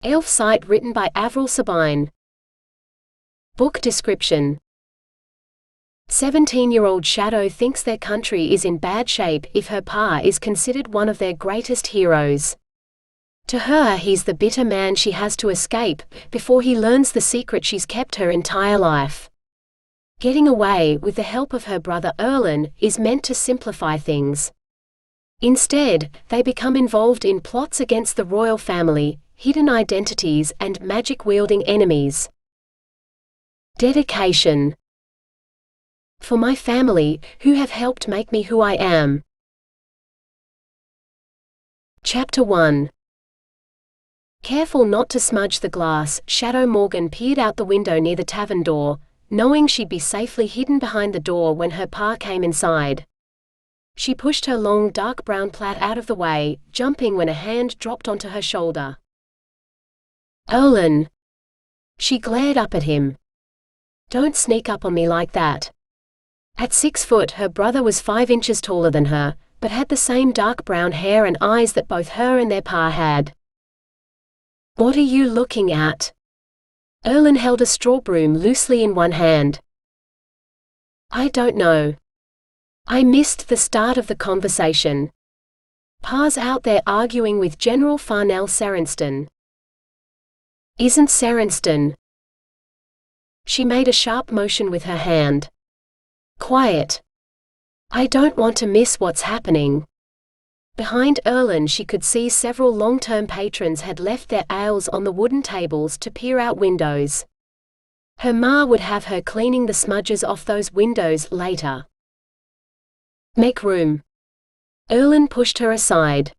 Elf site written by Avril Sabine. Book description. 17-year-old Shadow thinks their country is in bad shape if her pa is considered one of their greatest heroes. To her, he's the bitter man she has to escape, before he learns the secret she's kept her entire life. Getting away, with the help of her brother Irlan, is meant to simplify things. Instead, they become involved in plots against the royal family, hidden identities, and magic-wielding enemies. Dedication. For my family, who have helped make me who I am. Chapter 1. Careful not to smudge the glass, Shadow Morgan peered out the window near the tavern door, knowing she'd be safely hidden behind the door when her pa came inside. She pushed her long dark brown plait out of the way, jumping when a hand dropped onto her shoulder. Irlan. She glared up at him. Don't sneak up on me like that. At 6 foot, her brother was 5 inches taller than her, but had the same dark brown hair and eyes that both her and their pa had. What are you looking at? Irlan held a straw broom loosely in one hand. I don't know. I missed the start of the conversation. Pa's out there arguing with General Farnell Serenston. Isn't Serenston? She made a sharp motion with her hand. Quiet. I don't want to miss what's happening. Behind Irlan she could see several long-term patrons had left their ales on the wooden tables to peer out windows. Her ma would have her cleaning the smudges off those windows later. Make room. Irlan pushed her aside.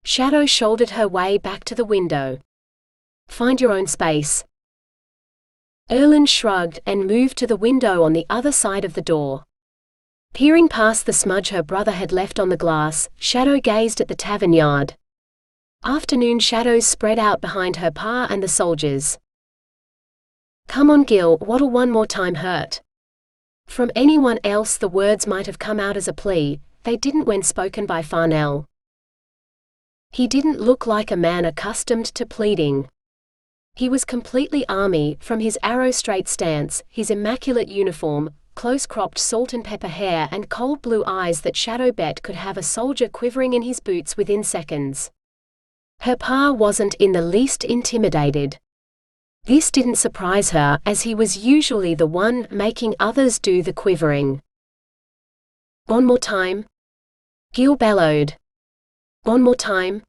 Shadow shouldered her way back to the window. Find your own space. Irlan shrugged and moved to the window on the other side of the door. Peering past the smudge her brother had left on the glass, Shadow gazed at the tavern yard. Afternoon shadows spread out behind her pa and the soldiers. Come on, Gil, what'll one more time hurt? From anyone else the words might have come out as a plea, they didn't when spoken by Farnell. He didn't look like a man accustomed to pleading. He was completely army, from his arrow-straight stance, his immaculate uniform, close-cropped salt-and-pepper hair and cold blue eyes that Shadow bet could have a soldier quivering in his boots within seconds. Her pa wasn't in the least intimidated. This didn't surprise her, as he was usually the one making others do the quivering. One more time? Gil bellowed. One more time?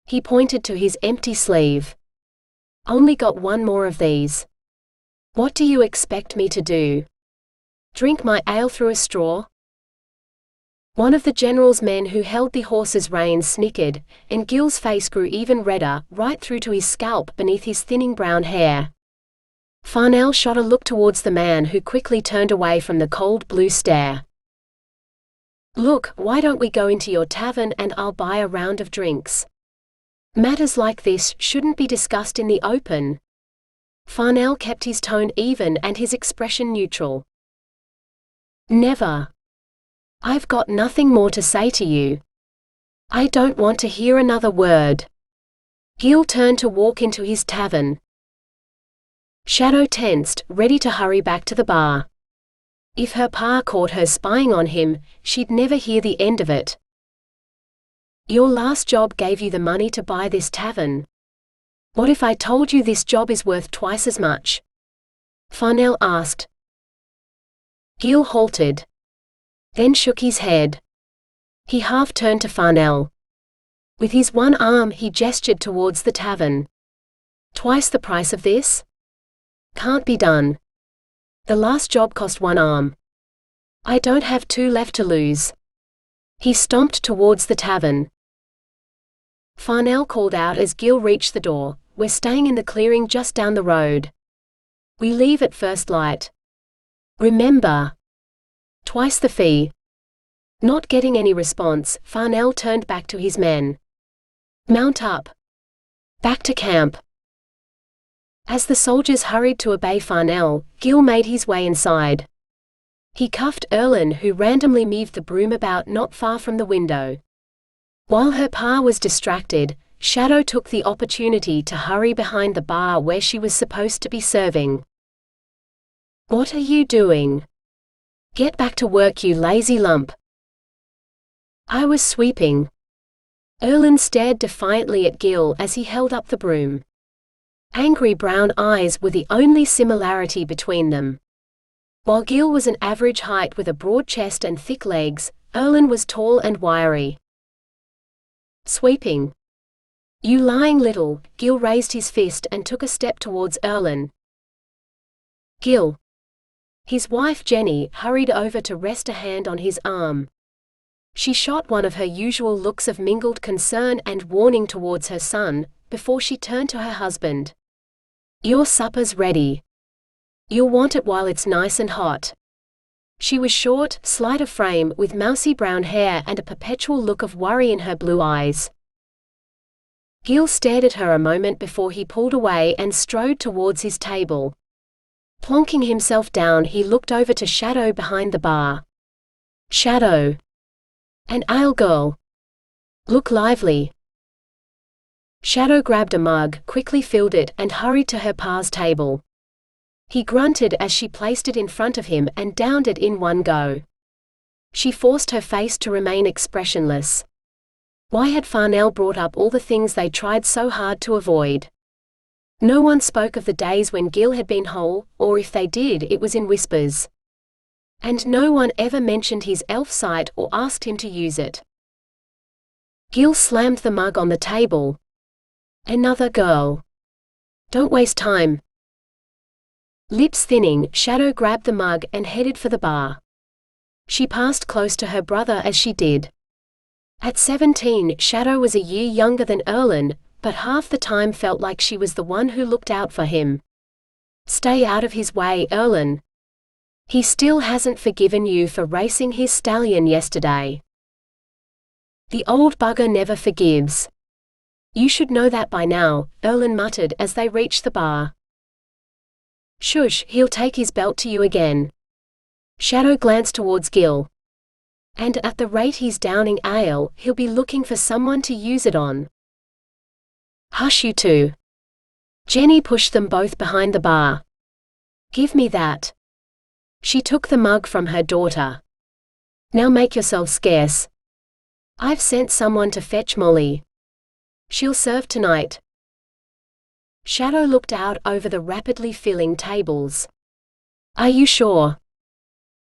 He pointed to his empty sleeve. Only got one more of these. What do you expect me to do? Drink my ale through a straw? One of the general's men who held the horse's reins snickered, and Gil's face grew even redder, right through to his scalp beneath his thinning brown hair. Farnell shot a look towards the man who quickly turned away from the cold blue stare. Look, why don't we go into your tavern and I'll buy a round of drinks? Matters like this shouldn't be discussed in the open. Farnell kept his tone even and his expression neutral. Never. I've got nothing more to say to you. I don't want to hear another word. Gil turned to walk into his tavern. Shadow tensed, ready to hurry back to the bar. If her pa caught her spying on him, she'd never hear the end of it. Your last job gave you the money to buy this tavern. What if I told you this job is worth twice as much? Farnell asked. Gil halted. Then shook his head. He half turned to Farnell. With his one arm he gestured towards the tavern. Twice the price of this? Can't be done. The last job cost 1 arm. I don't have 2 left to lose. He stomped towards the tavern. Farnell called out as Gil reached the door, We're staying in the clearing just down the road. We leave at first light. Remember. Twice the fee. Not getting any response, Farnell turned back to his men. Mount up. Back to camp. As the soldiers hurried to obey Farnell, Gil made his way inside. He cuffed Irlan, who randomly moved the broom about not far from the window. While her pa was distracted, Shadow took the opportunity to hurry behind the bar where she was supposed to be serving. "What are you doing? Get back to work, you lazy lump." "I was sweeping." Irlan stared defiantly at Gil as he held up the broom. Angry brown eyes were the only similarity between them. While Gil was an average height with a broad chest and thick legs, Irlan was tall and wiry. "Sweeping? You lying little." Gil raised his fist and took a step towards Irlan. "Gil." His wife Jenny hurried over to rest a hand on his arm. She shot one of her usual looks of mingled concern and warning towards her son, before she turned to her husband. "Your supper's ready. You'll want it while it's nice and hot." She was short, slight of frame, with mousy brown hair and a perpetual look of worry in her blue eyes. Gil stared at her a moment before he pulled away and strode towards his table. Plonking himself down, he looked over to Shadow behind the bar. "Shadow. An ale girl. Look lively." Shadow grabbed a mug, quickly filled it, and hurried to her pa's table. He grunted as she placed it in front of him and downed it in one go. She forced her face to remain expressionless. Why had Farnell brought up all the things they tried so hard to avoid? No one spoke of the days when Gil had been whole, or if they did, it was in whispers. And no one ever mentioned his elf sight or asked him to use it. Gil slammed the mug on the table. "Another girl. Don't waste time." Lips thinning, Shadow grabbed the mug and headed for the bar. She passed close to her brother as she did. At 17, Shadow was a year younger than Irlan, but half the time felt like she was the one who looked out for him. "Stay out of his way, Irlan. He still hasn't forgiven you for racing his stallion yesterday." "The old bugger never forgives. You should know that by now," Irlan muttered as they reached the bar. "Shush, he'll take his belt to you again." Shadow glanced towards Gil. "And at the rate he's downing ale, he'll be looking for someone to use it on." "Hush, you two." Jenny pushed them both behind the bar. "Give me that." She took the mug from her daughter. "Now make yourselves scarce. I've sent someone to fetch Molly. She'll serve tonight." Shadow looked out over the rapidly filling tables. "Are you sure?"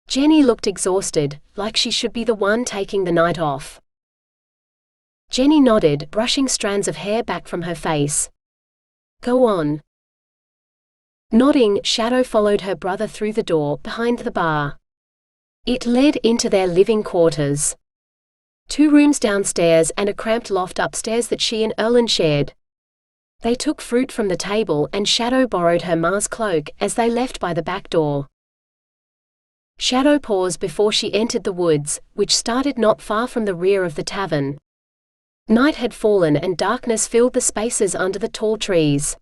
Jenny looked exhausted, like she should be the one taking the night off. Jenny nodded, brushing strands of hair back from her face. "Go on." Nodding, Shadow followed her brother through the door behind the bar. It led into their living quarters. 2 rooms downstairs and a cramped loft upstairs that she and Irlan shared. They took fruit from the table and Shadow borrowed her ma's cloak as they left by the back door. Shadow paused before she entered the woods, which started not far from the rear of the tavern. Night had fallen and darkness filled the spaces under the tall trees.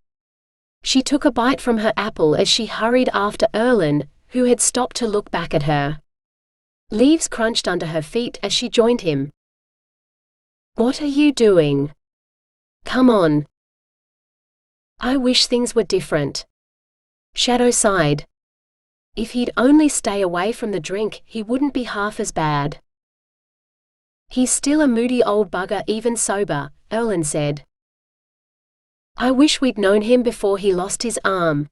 She took a bite from her apple as she hurried after Irlan, who had stopped to look back at her. Leaves crunched under her feet as she joined him. "What are you doing? Come on." "I wish things were different." Shadow sighed. If he'd only stay away from the drink, he wouldn't be half as bad. "He's still a moody old bugger even sober," Irlan said. "I wish we'd known him before he lost his arm.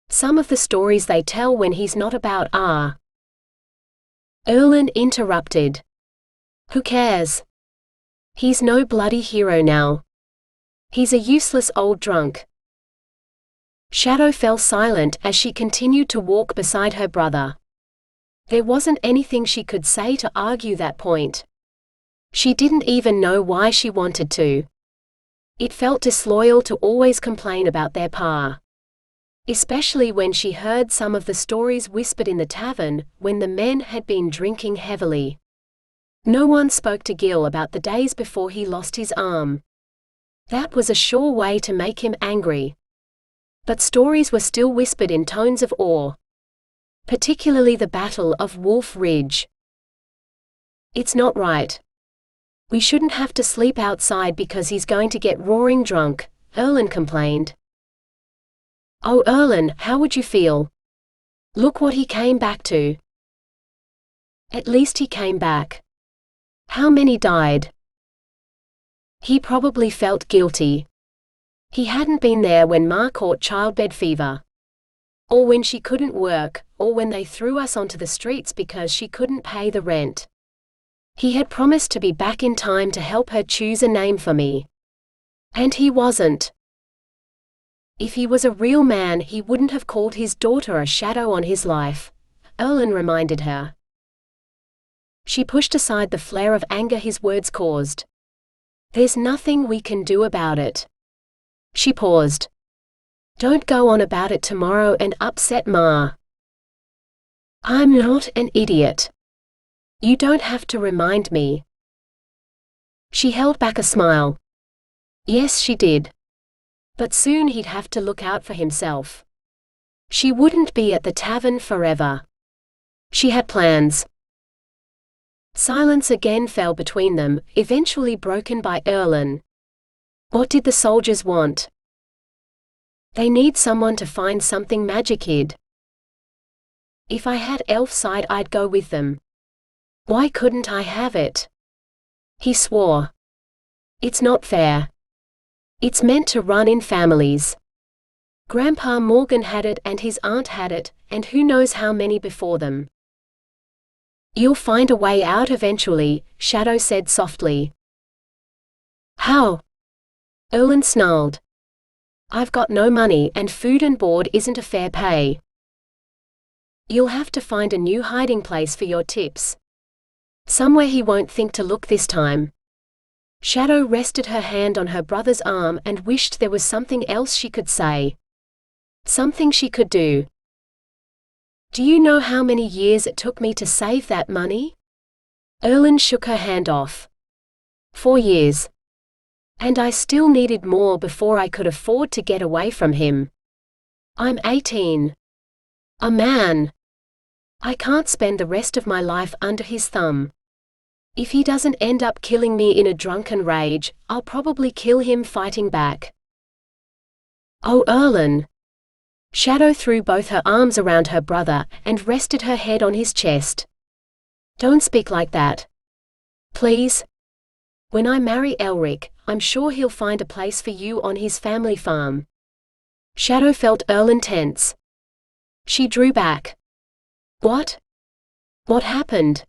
Some of the stories they tell when he's not about are." Irlan interrupted. "Who cares? He's no bloody hero now. He's a useless old drunk." Shadow fell silent as she continued to walk beside her brother. There wasn't anything she could say to argue that point. She didn't even know why she wanted to. It felt disloyal to always complain about their pa. Especially when she heard some of the stories whispered in the tavern, when the men had been drinking heavily. No one spoke to Gil about the days before he lost his arm. That was a sure way to make him angry. But stories were still whispered in tones of awe. Particularly the Battle of Wolf Ridge. "It's not right. We shouldn't have to sleep outside because he's going to get roaring drunk, Irlan complained. Oh Irlan, how would you feel? Look what he came back to. At least he came back. How many died? He probably felt guilty. He hadn't been there when Ma caught childbed fever. Or when she couldn't work, or when they threw us onto the streets because she couldn't pay the rent. He had promised to be back in time to help her choose a name for me. And he wasn't. If he was a real man, he wouldn't have called his daughter a shadow on his life, Irlan reminded her. She pushed aside the flare of anger his words caused. There's nothing we can do about it. She paused. Don't go on about it tomorrow and upset Ma. I'm not an idiot. You don't have to remind me. She held back a smile. Yes, she did. But soon he'd have to look out for himself. She wouldn't be at the tavern forever. She had plans. Silence again fell between them, eventually broken by Irlan. What did the soldiers want? They need someone to find something magic hid. If I had elf sight, I'd go with them. Why couldn't I have it? He swore. It's not fair. It's meant to run in families. Grandpa Morgan had it and his aunt had it, and who knows how many before them. You'll find a way out eventually, Shadow said softly. How? Irlan snarled. I've got no money and food and board isn't a fair pay. You'll have to find a new hiding place for your tips. Somewhere he won't think to look this time. Shadow rested her hand on her brother's arm and wished there was something else she could say. Something she could do. Do you know how many years it took me to save that money? Irlan shook her hand off. 4 years. And I still needed more before I could afford to get away from him. I'm 18. A man. I can't spend the rest of my life under his thumb. If he doesn't end up killing me in a drunken rage, I'll probably kill him fighting back. Oh Irlan. Shadow threw both her arms around her brother and rested her head on his chest. Don't speak like that. Please. When I marry Elric, I'm sure he'll find a place for you on his family farm. Shadow felt Irlan tense. She drew back. What? What happened?